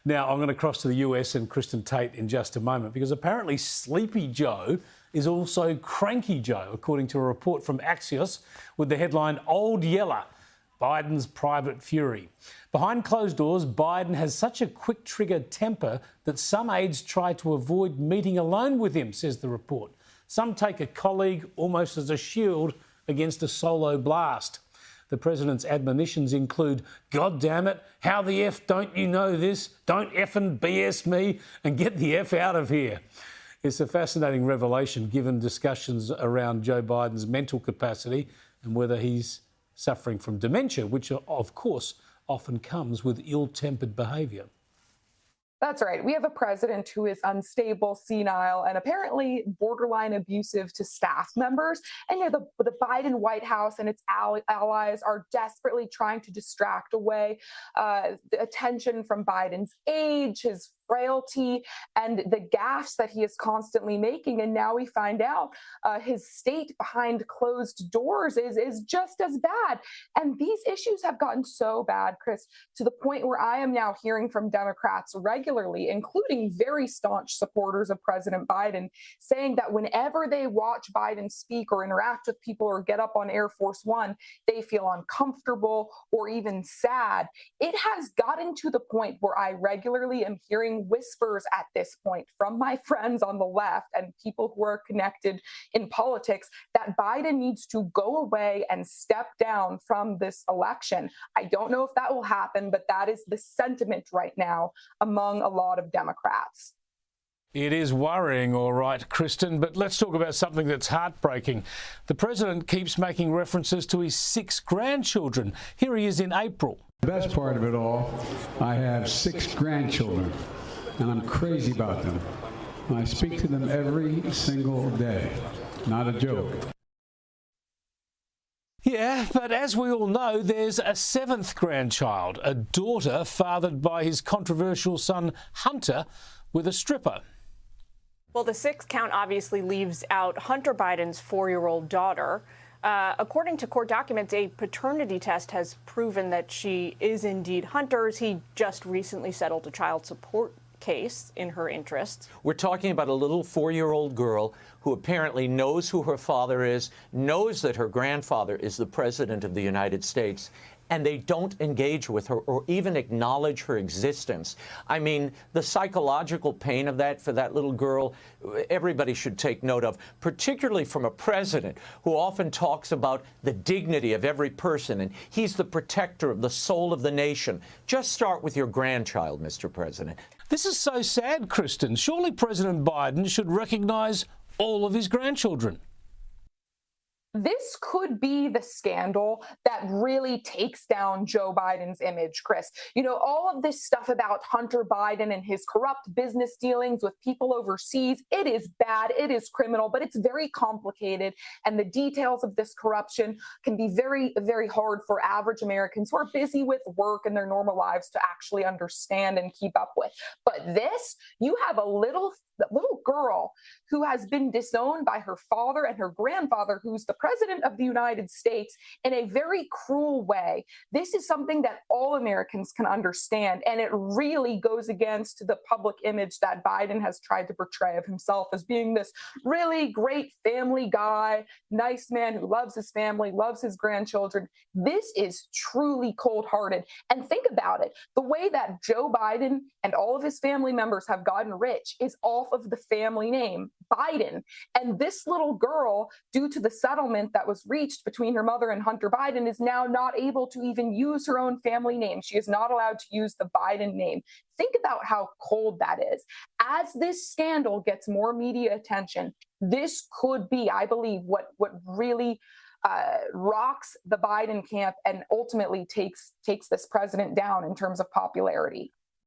Now, I'm going to cross to the US and Kristin Tate in just a moment, because apparently Sleepy Joe is also Cranky Joe, according to a report from Axios with the headline, Old Yeller, Biden's private fury. Behind closed doors, Biden has such a quick-triggered temper that some aides try to avoid meeting alone with him, says the report. Some take a colleague almost as a shield against a solo blast. The president's admonitions include, God damn it, how the F don't you know this? Don't effing BS me and get the F out of here. It's a fascinating revelation given discussions around Joe Biden's mental capacity and whether he's suffering from dementia, which of course often comes with ill-tempered behaviour. That's right. We have a president who is unstable, senile, and apparently borderline abusive to staff members. And the Biden White House and its allies are desperately trying to distract away the attention from Biden's age, his frailty, and the gaffes that he is constantly making. And now we find out his state behind closed doors is just as bad. And these issues have gotten so bad, Chris, to the point where I am now hearing from Democrats regularly, including very staunch supporters of President Biden, saying that whenever they watch Biden speak or interact with people or get up on Air Force One, they feel uncomfortable or even sad. It has gotten to the point where I regularly am hearing whispers at this point from my friends on the left and people who are connected in politics that Biden needs to go away and step down from this election. I don't know if that will happen, but that is the sentiment right now among a lot of Democrats. It is worrying, all right, Kristin, but let's talk about something that's heartbreaking. The president keeps making references to his 6 grandchildren. Here he is in April. The best part of it all, I have 6 grandchildren, and I'm crazy about them. I speak to them every single day. Not a joke. Yeah, but as we all know, there's a 7th grandchild, a daughter fathered by his controversial son Hunter with a stripper. Well, the 6th count obviously leaves out Hunter Biden's 4-year-old daughter. According to court documents, a paternity test has proven that she is indeed Hunter's. He just recently settled a child support case in her interest. We're talking about a little 4-year-old girl who apparently knows who her father is, knows that her grandfather is the president of the United States, and they don't engage with her or even acknowledge her existence. I mean, the psychological pain of that for that little girl, everybody should take note of, particularly from a president who often talks about the dignity of every person, and he's the protector of the soul of the nation. Just start with your grandchild, Mr. President. This is so sad, Kristin. Surely President Biden should recognise all of his grandchildren. This could be the scandal that really takes down Joe Biden's image, Chris. You know, all of this stuff about Hunter Biden and his corrupt business dealings with people overseas, it is bad, it is criminal, but it's very complicated. And the details of this corruption can be very, very hard for average Americans who are busy with work and their normal lives to actually understand and keep up with. But this, you have a little girl who has been disowned by her father and her grandfather, who's the president of the United States, in a very cruel way. This is something that all Americans can understand, and it really goes against the public image that Biden has tried to portray of himself as being this really great family guy, nice man who loves his family, loves his grandchildren. This is truly cold-hearted. And think about it. The way that Joe Biden and all of his family members have gotten rich is off of the family name, Biden. And this little girl, due to the settlement that was reached between her mother and Hunter Biden, is now not able to even use her own family name. She is not allowed to use the Biden name. Think about how cold that is. As this scandal gets more media attention, this could be, I believe, what really rocks the Biden camp and ultimately takes this president down in terms of popularity.